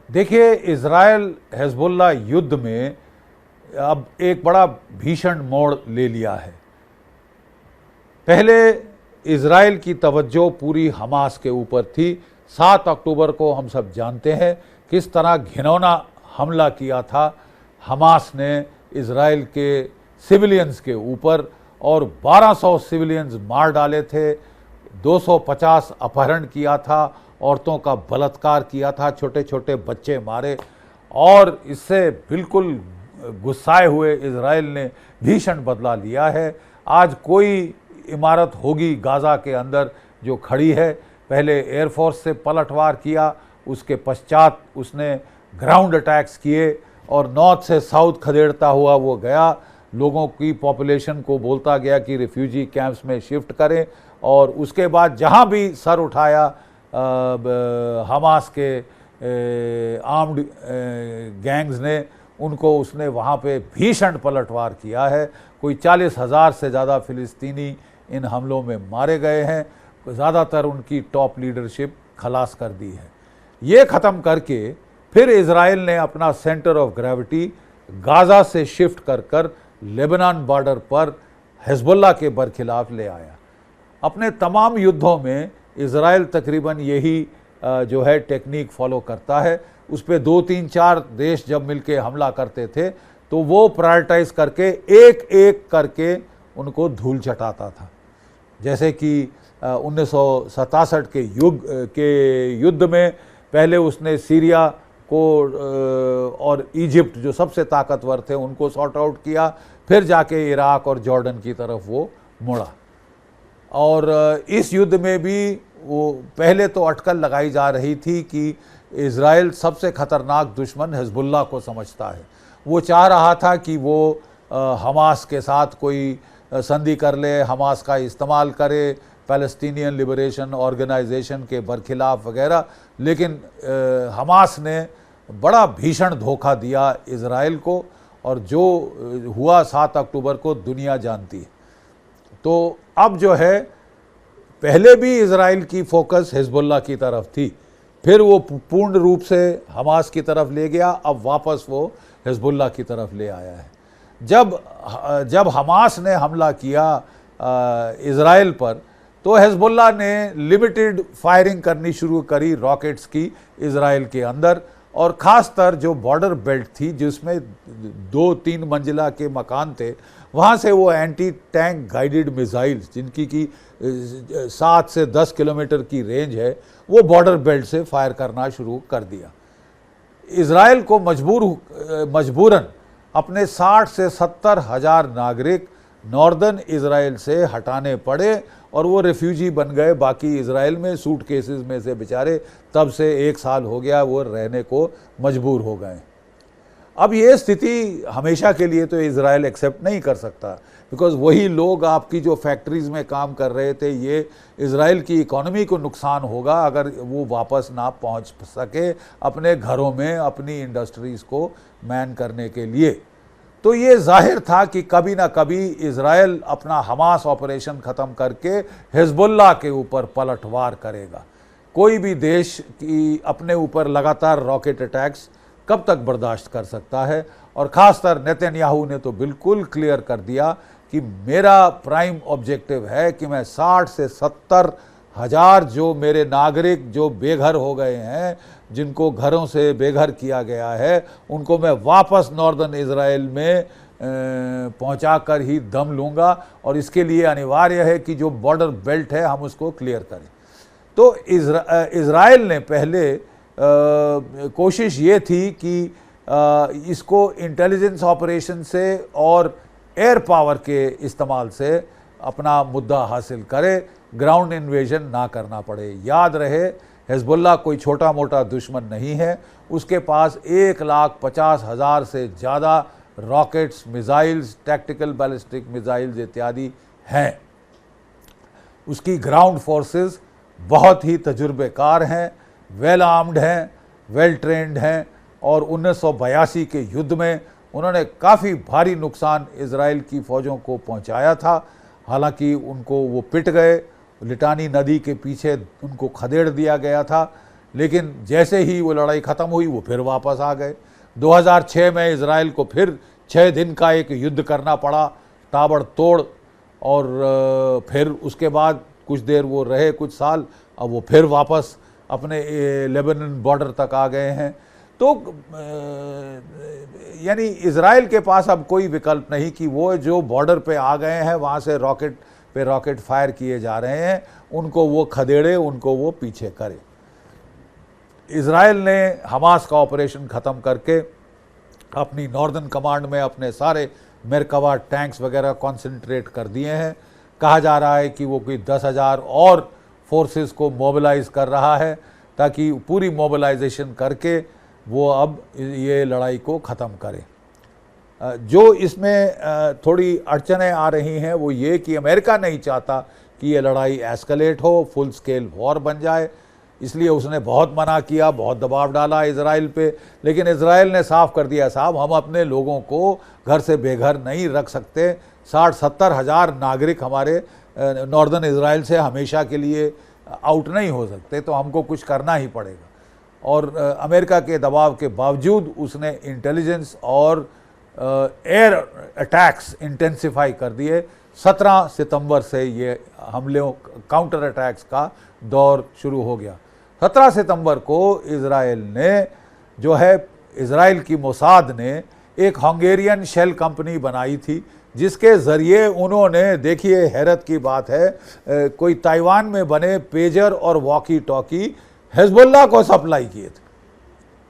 देखिए, Israel Hezbollah युद्ध में अब एक बड़ा भीषण मोड़ ले लिया है। पहले इज़राइल की तवज्जो पूरी हमास के ऊपर थी। 7 अक्टूबर को हम सब जानते हैं किस तरह घिनौना हमला किया था हमास ने इज़राइल के सिविलियंस के ऊपर, और 1200 सिविलियंस मार डाले थे, 250 अपहरण किया था, औरतों का बलात्कार किया था, छोटे छोटे बच्चे मारे। और इससे बिल्कुल गुस्साए हुए इज़राइल ने भीषण बदला लिया है। आज कोई इमारत होगी गाज़ा के अंदर जो खड़ी है, पहले एयरफोर्स से पलटवार किया, उसके पश्चात उसने ग्राउंड अटैक्स किए और नॉर्थ से साउथ खदेड़ता हुआ वो गया। लोगों की पॉपुलेशन को बोलता गया कि रिफ्यूजी कैंप्स में शिफ्ट करें, और उसके बाद जहां भी सर उठाया हमास के आर्म्ड गैंग्स ने, उनको उसने वहां पे भीषण पलटवार किया है। कोई 40,000 से ज़्यादा फ़िलिस्तीनी इन हमलों में मारे गए हैं। ज़्यादातर उनकी टॉप लीडरशिप खलास कर दी है। ये ख़त्म करके फिर इज़राइल ने अपना सेंटर ऑफ ग्रेविटी गाज़ा से शिफ्ट कर कर लेबनान बॉर्डर पर हिज़्बुल्लाह के बरखिलाफ ले आया। अपने तमाम युद्धों में इज़राइल तकरीबन यही जो है टेक्निक फॉलो करता है। उस पर 2, 3, 4 देश जब मिलके हमला करते थे तो वो प्रायोरिटाइज करके एक एक करके उनको धूल चटाता था। जैसे कि 1967 के युद्ध में पहले उसने सीरिया को और इजिप्ट जो सबसे ताकतवर थे उनको सॉर्ट आउट किया, फिर जाके इराक और जॉर्डन की तरफ वो मुड़ा। और इस युद्ध में भी वो पहले तो अटकल लगाई जा रही थी कि इज़राइल सबसे ख़तरनाक दुश्मन हिज़्बुल्लाह को समझता है। वो चाह रहा था कि वो हमास के साथ कोई संधि कर ले, हमास का इस्तेमाल करे पैलेस्टीनियन लिबरेशन ऑर्गेनाइजेशन के बरखिलाफ वगैरह, लेकिन हमास ने बड़ा भीषण धोखा दिया इज़राइल को, और जो हुआ 7 अक्टूबर को दुनिया जानती है। तो अब जो है, पहले भी इज़राइल की फोकस हिज़्बुल्लाह की तरफ थी, फिर वो पूर्ण रूप से हमास की तरफ ले गया, अब वापस वो हिज़्बुल्लाह की तरफ ले आया है। जब हमास ने हमला किया इज़राइल पर, तो हिज़्बुल्लाह ने लिमिटेड फायरिंग करनी शुरू करी रॉकेट्स की इज़राइल के अंदर, और ख़ासतर जो बॉर्डर बेल्ट थी जिसमें 2-3 मंजिला के मकान थे, वहाँ से वो एंटी टैंक गाइडेड मिसाइल्स जिनकी की 7 से 10 किलोमीटर की रेंज है, वो बॉर्डर बेल्ट से फायर करना शुरू कर दिया। इज़राइल को मजबूरन अपने 60 से 70 हज़ार नागरिक नॉर्दर्न इज़राइल से हटाने पड़े, और वो रेफ्यूजी बन गए बाकी इज़राइल में, सूट केसेस में से बेचारे तब से 1 साल हो गया वो रहने को मजबूर हो गए। अब ये स्थिति हमेशा के लिए तो इज़राइल एक्सेप्ट नहीं कर सकता, बिकॉज़ वही लोग आपकी जो फैक्ट्रीज़ में काम कर रहे थे, ये इज़राइल की इकोनॉमी को नुकसान होगा अगर वो वापस ना पहुंच सके अपने घरों में अपनी इंडस्ट्रीज़ को मैन करने के लिए। तो ये जाहिर था कि कभी ना कभी इज़राइल अपना हमास ऑपरेशन ख़त्म करके हिज़्बुल्लाह के ऊपर पलटवार करेगा। कोई भी देश की अपने ऊपर लगातार रॉकेट अटैक्स कब तक बर्दाश्त कर सकता है, और ख़ासतर नेतन्याहू ने तो बिल्कुल क्लियर कर दिया कि मेरा प्राइम ऑब्जेक्टिव है कि मैं 60 से 70 हज़ार जो मेरे नागरिक जो बेघर हो गए हैं, जिनको घरों से बेघर किया गया है, उनको मैं वापस नॉर्दर्न इज़राइल में पहुंचा कर ही दम लूँगा, और इसके लिए अनिवार्य है कि जो बॉर्डर बेल्ट है हम उसको क्लियर करें। तो इज़राइल ने पहले कोशिश ये थी कि इसको इंटेलिजेंस ऑपरेशन से और एयर पावर के इस्तेमाल से अपना मुद्दा हासिल करे, ग्राउंड इन्वेजन ना करना पड़े। याद रहे, हिज़्बुल्लाह कोई छोटा मोटा दुश्मन नहीं है, उसके पास 1,50,000 से ज़्यादा rockets, missiles, tactical ballistic missiles इत्यादि हैं। उसकी ग्राउंड फोर्सेस बहुत ही तजुर्बेकार हैं, वेल आर्म्ड हैं, वेल ट्रेंड हैं, और 1982 के युद्ध में उन्होंने काफ़ी भारी नुकसान इज़राइल की फ़ौजों को पहुंचाया था। हालांकि उनको वो पिट गए, लिटानी नदी के पीछे उनको खदेड़ दिया गया था, लेकिन जैसे ही वो लड़ाई ख़त्म हुई वो फिर वापस आ गए। 2006 में इजराइल को फिर 6 दिन का एक युद्ध करना पड़ा ताबड़तोड़, और फिर उसके बाद कुछ देर वो रहे, कुछ साल, अब वो फिर वापस अपने लेबनान बॉर्डर तक आ गए हैं। तो यानी इजराइल के पास अब कोई विकल्प नहीं कि वो जो बॉर्डर पे आ गए हैं वहाँ से रॉकेट पे रॉकेट फायर किए जा रहे हैं, उनको वो खदेड़े, उनको वो पीछे करे। इजराइल ने हमास का ऑपरेशन ख़त्म करके अपनी नॉर्दर्न कमांड में अपने सारे मेरकावा टैंक्स वगैरह कॉन्सेंट्रेट कर दिए हैं। कहा जा रहा है कि वो कोई 10,000 और फोर्सेस को मोबिलाइज कर रहा है, ताकि पूरी मोबिलाइजेशन करके वो अब ये लड़ाई को ख़त्म करे। जो इसमें थोड़ी अड़चनें आ रही हैं वो ये कि अमेरिका नहीं चाहता कि ये लड़ाई एस्केलेट हो, फुल स्केल वॉर बन जाए, इसलिए उसने बहुत मना किया, बहुत दबाव डाला इजराइल पे। लेकिन इजराइल ने साफ कर दिया, साहब हम अपने लोगों को घर से बेघर नहीं रख सकते। 60-70 हज़ार नागरिक हमारे नॉर्दर्न इजराइल से हमेशा के लिए आउट नहीं हो सकते, तो हमको कुछ करना ही पड़ेगा। और अमेरिका के दबाव के बावजूद उसने इंटेलिजेंस और एयर अटैक्स इंटेंसिफाई कर दिए। 17 सितंबर से ये हमलों काउंटर अटैक्स का दौर शुरू हो गया। 17 सितंबर को इजराइल ने जो है, इजराइल की मोसाद ने एक हंगेरियन शेल कंपनी बनाई थी, जिसके ज़रिए उन्होंने, देखिए हैरत की बात है, कोई ताइवान में बने पेजर और वॉकी टॉकी हिजबुल्लाह को सप्लाई किए थे,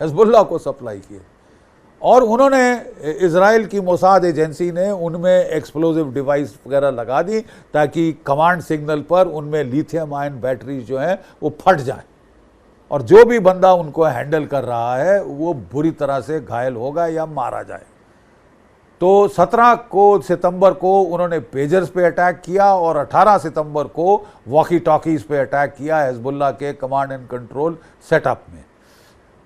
हिजबुल्लाह को सप्लाई किए। और उन्होंने, इजराइल की मोसाद एजेंसी ने उनमें एक्सप्लोजिव डिवाइस वगैरह लगा दी ताकि कमांड सिग्नल पर उनमें लिथियम आयन बैटरीज जो हैं वो फट जाए, और जो भी बंदा उनको हैंडल कर रहा है वो बुरी तरह से घायल होगा या मारा जाए। तो 17 सितंबर को उन्होंने पेजर्स पे अटैक किया और 18 सितंबर को वॉकी टॉकीज पे अटैक किया हिजबुल्लाह के कमांड एंड कंट्रोल सेटअप में।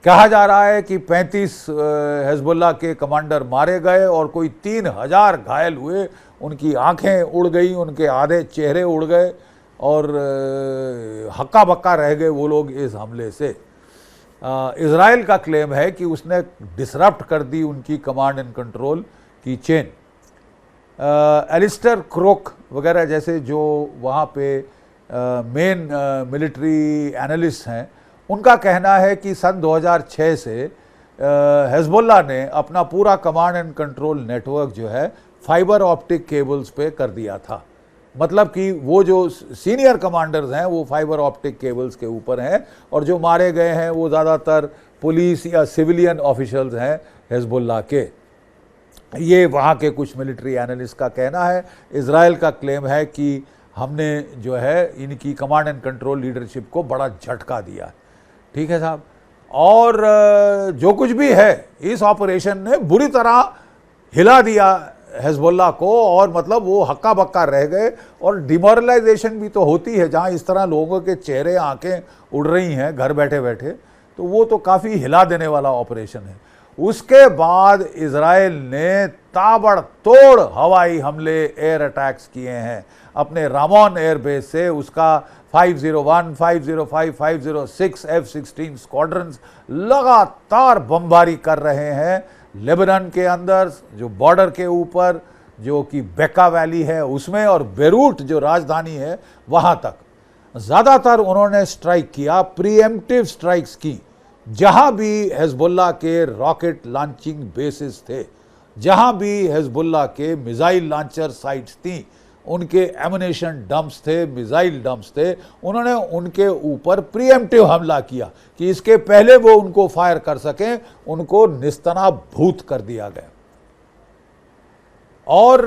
कहा जा रहा है कि 35 हिजबुल्लाह के कमांडर मारे गए और कोई 3000 घायल हुए, उनकी आंखें उड़ गई, उनके आधे चेहरे उड़ गए और हक्का बक्का रह गए वो लोग इस हमले से। इजराइल का क्लेम है कि उसने डिसरप्ट कर दी उनकी कमांड एंड कंट्रोल की चेन। एलिस्टर क्रोक वगैरह जैसे जो वहाँ पे मेन मिलिट्री एनालिस्ट हैं, उनका कहना है कि सन 2006 से हिजबुल्लाह ने अपना पूरा कमांड एंड कंट्रोल नेटवर्क जो है फाइबर ऑप्टिक केबल्स पे कर दिया था। मतलब कि वो जो सीनियर कमांडर्स हैं वो फाइबर ऑप्टिक केबल्स के ऊपर हैं, और जो मारे गए हैं वो ज़्यादातर पुलिस या सिविलियन ऑफिशियल्स हैं हिजबुल्लाह के। ये वहाँ के कुछ मिलिट्री एनालिस्ट का कहना है। इजराइल का क्लेम है कि हमने जो है इनकी कमांड एंड कंट्रोल लीडरशिप को बड़ा झटका दिया। ठीक है साहब, और जो कुछ भी है इस ऑपरेशन ने बुरी तरह हिला दिया हिजबुल्लाह को, और मतलब वो हक्का बक्का रह गए। और डिमोरलाइजेशन भी तो होती है जहाँ इस तरह लोगों के चेहरे आंखें उड़ रही हैं घर बैठे बैठे, तो वो तो काफ़ी हिला देने वाला ऑपरेशन है। उसके बाद इजराइल ने ताबड़तोड़ हवाई हमले, एयर अटैक्स किए हैं अपने रामोन एयरबेस से। उसका 501, 505, 506 F-16 स्क्वाड्रन्स लगातार बमबारी कर रहे हैं लेबनान के अंदर, जो बॉर्डर के ऊपर, जो कि बेका वैली है उसमें, और बेरूट जो राजधानी है वहाँ तक। ज़्यादातर उन्होंने स्ट्राइक किया, प्रीएम्प्टिव स्ट्राइक्स की, जहाँ भी हिजबुल्लाह के रॉकेट लॉन्चिंग बेसिस थे, जहाँ भी हिजबुल्लाह के मिसाइल लॉन्चर साइट्स थी, उनके एमुनेशन डंप्स थे, मिसाइल डंप्स थे, उन्होंने उनके ऊपर प्रीएम्प्टिव हमला किया कि इसके पहले वो उनको फायर कर सकें, उनको निस्तनाबूत कर दिया गया। और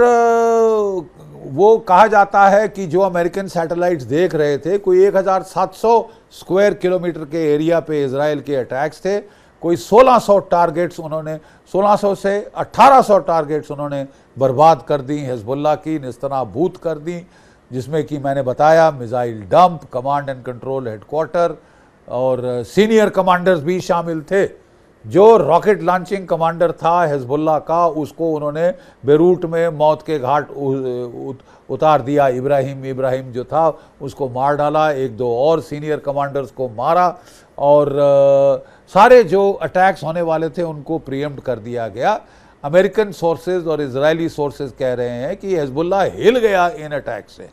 वो कहा जाता है कि जो अमेरिकन सैटेलाइट्स देख रहे थे, कोई 1700 स्क्वायर किलोमीटर के एरिया पे इजराइल के अटैक्स थे। कोई 1600 टारगेट्स उन्होंने, 1600 से 1800 टारगेट्स उन्होंने बर्बाद कर दी, हिजबुल्लाह की निस्तनाबूत कर दी, जिसमें कि मैंने बताया missile dump, command and control headquarter, और सीनियर कमांडर्स भी शामिल थे। जो रॉकेट लॉन्चिंग कमांडर था हिजबुल्लाह का, उसको उन्होंने बेरूट में मौत के घाट उतार दिया। इब्राहिम जो था उसको मार डाला, एक दो और सीनियर कमांडर्स को मारा, और सारे जो अटैक्स होने वाले थे उनको प्रीएम्प्ट कर दिया गया। अमेरिकन सोर्सेज और इजरायली सोर्सेज कह रहे हैं कि हिजबुल्लाह हिल गया इन अटैक से।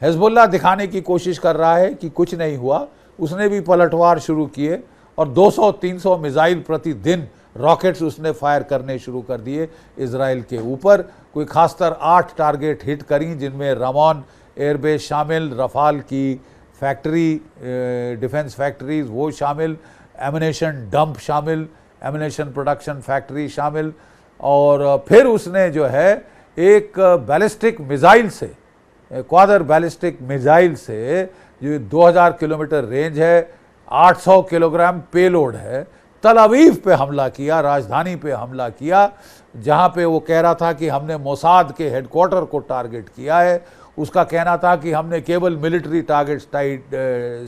हिजबुल्लाह दिखाने की कोशिश कर रहा है कि कुछ नहीं हुआ, उसने भी पलटवार शुरू किए और 200-300 मिसाइल प्रतिदिन रॉकेट्स उसने फायर करने शुरू कर दिए इजराइल के ऊपर। कोई खासतर 8 टारगेट हिट करी, जिनमें रामोन एयरबेस शामिल, रफाल की फैक्ट्री, डिफेंस फैक्ट्रीज वो शामिल, एमिनेशन डंप शामिल, एमिनेशन प्रोडक्शन फैक्ट्री शामिल। और फिर उसने जो है एक बैलिस्टिक मिसाइल से, क्वाडर बैलिस्टिक मिसाइल से, जो 2000 किलोमीटर रेंज है, 800 किलोग्राम पेलोड है, तल अवीव पे हमला किया, राजधानी पे हमला किया, जहाँ पे वो कह रहा था कि हमने मोसाद के हेडक्वार्टर को टारगेट किया है। उसका कहना था कि हमने केवल मिलिट्री टारगेट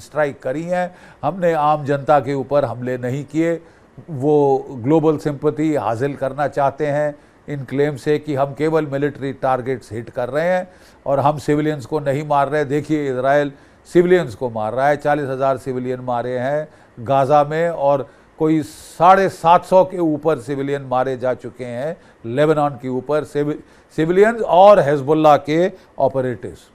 स्ट्राइक करी हैं, हमने आम जनता के ऊपर हमले नहीं किए। वो ग्लोबल सिंपैथी हासिल करना चाहते हैं इन क्लेम से कि हम केवल मिलिट्री टारगेट्स हिट कर रहे हैं और हम सिविलियंस को नहीं मार रहे। देखिए इजराइल सिविलियंस को मार रहा है, 40,000 सिविलियन मारे हैं गाज़ा में, और कोई 750 के ऊपर सिविलियन मारे जा चुके हैं लेबनान के ऊपर, सिविलियंस और हिजबुल्लाह के ऑपरेटिव्स।